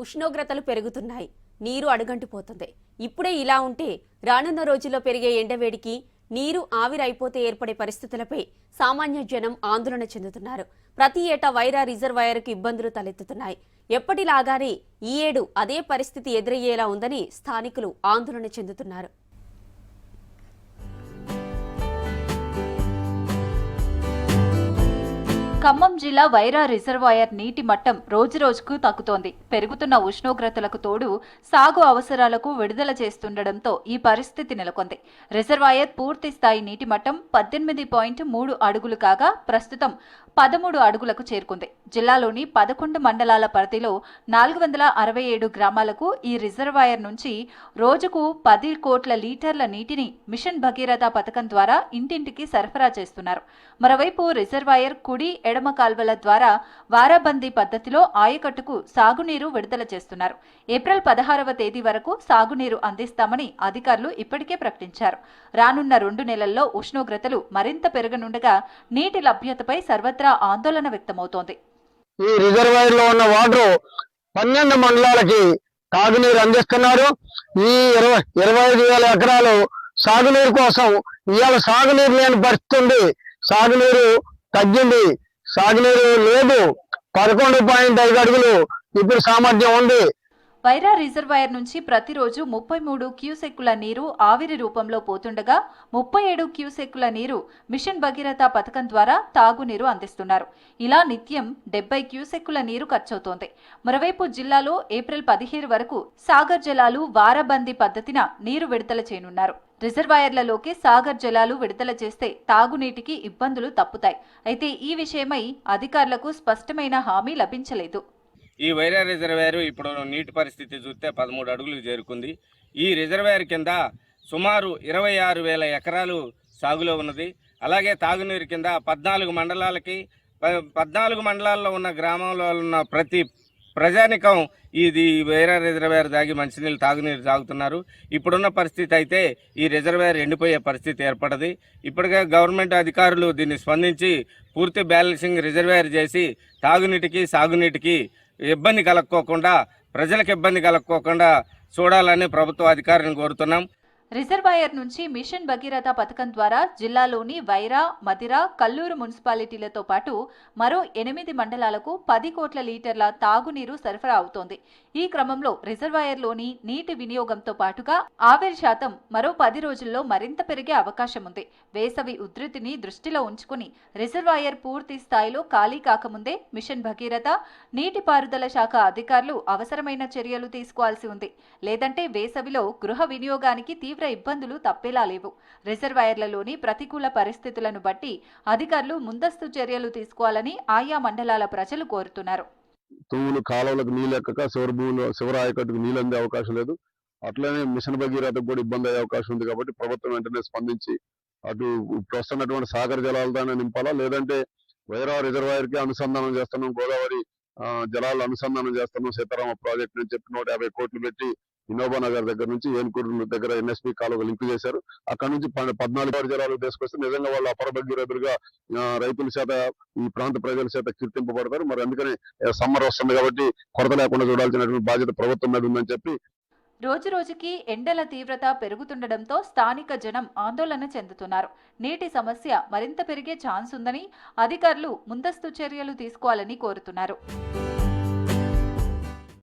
ఉష్ణోగ్రతలు పెరుగుతున్నాయి, నీరు అడుగంటిపోతుంది. ఇప్పుడే ఇలా ఉంటే రానున్న రోజుల్లో పెరిగే ఎండవేడికి నీరు ఆవిరైపోతే ఏర్పడే పరిస్థితులపై సామాన్య జనం ఆందోళన చెందుతున్నారు. ప్రతి ఏటా వైరా రిజర్వాయర్కు ఇబ్బందులు తలెత్తుతున్నాయి. ఎప్పటిలాగానే ఈ ఏడు అదే పరిస్థితి ఎదురయ్యేలా ఉందని స్థానికులు ఆందోళన చెందుతున్నారు. ఖమ్మం జిల్లా వైరా రిజర్వాయర్ నీటి మట్టం రోజురోజుకు తగ్గుతోంది. పెరుగుతున్న ఉష్ణోగ్రతలకు తోడు సాగు అవసరాలకు విడుదల చేస్తుండటంతో ఈ పరిస్థితి నెలకొంది. రిజర్వాయర్ పూర్తి స్థాయి నీటి మట్టం 18.3 అడుగులు కాగా ప్రస్తుతం 13 అడుగులకు చేరుకుంది. జిల్లాలోని 11 మండలాల పరిధిలో 467 గ్రామాలకు ఈ రిజర్వాయర్ నుంచి రోజుకు 10 కోట్ల లీటర్ల నీటిని మిషన్ భగీరథ పథకం ద్వారా ఇంటింటికి సరఫరా చేస్తున్నారు. మరోవైపు రిజర్వాయర్ కుడి ఎడమ కాల్వల ద్వారా వారాబందీ పద్ధతిలో ఆయకట్టుకు సాగునీరు విడుదల చేస్తున్నారు. ఏప్రిల్ 16వ తేదీ వరకు సాగునీరు అందిస్తామని అధికారులు ఇప్పటికే ప్రకటించారు. రానున్న 2 నెలల్లో ఉష్ణోగ్రతలు మరింత పెరగనుండగా నీటి లభ్యతపై సర్వత్రా ఆందోళన వ్యక్తమవుతోంది. ఈ రిజర్వాయర్ లో ఉన్న వాటర్ 12 మండలాలకి తాగునీరు అందిస్తున్నారు. ఈ 25,000 ఎకరాలు సాగునీరు కోసం ఇవాళ సాగునీరు లేని పరిస్థితి ఉంది. సాగునీరు తగ్గింది, సాగునీరు లేదు. 11.5 అడుగులు ఇప్పుడు సామర్థ్యం ఉంది. వైరా రిజర్వాయర్ నుంచి ప్రతిరోజు 33 క్యూసెక్కుల నీరు ఆవిరి రూపంలో పోతుండగా 37 క్యూసెక్కుల నీరు మిషన్ భగీరథ పథకం ద్వారా తాగునీరు అందిస్తున్నారు. ఇలా నిత్యం 70 క్యూసెక్కుల నీరు ఖర్చవుతోంది. మరోవైపు జిల్లాలో ఏప్రిల్ 17 వరకు సాగర్ జలాలు వారాబందీ పద్ధతిన నీరు విడుదల చేయనున్నారు. రిజర్వాయర్లలోకి సాగర్ జలాలు విడుదల చేస్తే తాగునీటికి ఇబ్బందులు తప్పుతాయి. అయితే ఈ విషయమై అధికారులకు స్పష్టమైన హామీ లభించలేదు. ఈ వైరా రిజర్వాయర్ ఇప్పుడు నీటి పరిస్థితి చూస్తే 13 అడుగులకు చేరుకుంది. ఈ రిజర్వాయర్ కింద సుమారు 26,000 ఎకరాలు సాగులో ఉన్నది. అలాగే తాగునీరు కింద 14 మండలాలకి 14 మండలాల్లో ఉన్న గ్రామంలో ఉన్న ప్రతి ప్రజానికం ఇది వైరా రిజర్వాయర్ దాగి మంచినీళ్ళు తాగునీరు తాగుతున్నారు. ఇప్పుడున్న పరిస్థితి అయితే ఈ రిజర్వాయర్ ఎండిపోయే పరిస్థితి ఏర్పడది. ఇప్పటికే గవర్నమెంట్ అధికారులు దీన్ని స్పందించి పూర్తి బ్యాలెన్సింగ్ రిజర్వాయర్ చేసి తాగునీటికి సాగునీటికి ఇబ్బంది కలక్కోకుండా, ప్రజలకు ఇబ్బంది కలక్కోకుండా చూడాలని ప్రభుత్వ అధికారులను కోరుతున్నాం. రిజర్వాయర్ నుంచి మిషన్ భగీరథ పథకం ద్వారా జిల్లాలోని వైరా, మదిర, కల్లూరు మున్సిపాలిటీలతో పాటు మరో 8 మండలాలకు 10 కోట్ల లీటర్ల తాగునీరు సరఫరా అవుతోంది. ఈ క్రమంలో రిజర్వాయర్లోని నీటి వినియోగంతో పాటుగా ఆవిరి శాతం మరో 10 రోజుల్లో మరింత పెరిగే అవకాశం ఉంది. వేసవి ఉధృతిని దృష్టిలో ఉంచుకుని రిజర్వాయర్ పూర్తి స్థాయిలో ఖాళీ కాకముందే మిషన్ భగీరథ, నీటిపారుదల శాఖ అధికారులు అవసరమైన చర్యలు తీసుకోవాల్సి ఉంది. లేదంటే వేసవిలో గృహ వినియోగానికి తీవ్ర ఇబ్బందులు తప్పేలా లేవు. రిజర్వాయర్లలోని ప్రతికూల పరిస్థితులను బట్టి అధికారులు ముందస్తు చర్యలు తీసుకోవాలని ఆయా మండలాల ప్రజలు కోరుతున్నారు. తూములు కాలువలకు నీళ్ళు ఎక్కక శివర ఆయకట్టుకు నీళ్ళు అందే అవకాశం లేదు. అట్లనే మిషన్ భగీరథకు కూడా ఇబ్బంది అయ్యే అవకాశం ఉంది. కాబట్టి ప్రభుత్వం వెంటనే స్పందించి అటు వస్తున్నటువంటి సాగర్ జలాలతోనే నింపాలా, లేదంటే వైరా రిజర్వాయర్ కి అనుసంధానం చేస్తున్నాం, గోదావరి జలాలు అనుసంధానం చేస్తున్నాం సీతారామ ప్రాజెక్ట్ నుంచి చెప్పి 150 కోట్లు పెట్టి ఇన్నోబా నగర్ దగ్గర నుంచి ఏనుకూరు దగ్గర ఎన్ఎస్పి కాలువ లింక్ చేశారు. అక్కడ నుంచి 14 జలాలు తీసుకొస్తే నిజంగా వాళ్ళు అపర భగీరథులుగా రైతుల చేత, ఈ ప్రాంత ప్రజల చేత కీర్తింపబడతారు. మరి అందుకని సమ్మర్ వస్తుంది కాబట్టి కొరత లేకుండా చూడాల్సినటువంటి బాధ్యత ప్రభుత్వం మీద ఉందని చెప్పి రోజురోజుకి ఎండల తీవ్రత పెరుగుతుండటంతో స్థానిక జనం ఆందోళన చెందుతున్నారు. నీటి సమస్య మరింత పెరిగే ఛాన్స్ ఉందని అధికారులు ముందస్తు చర్యలు తీసుకోవాలని కోరుతున్నారు.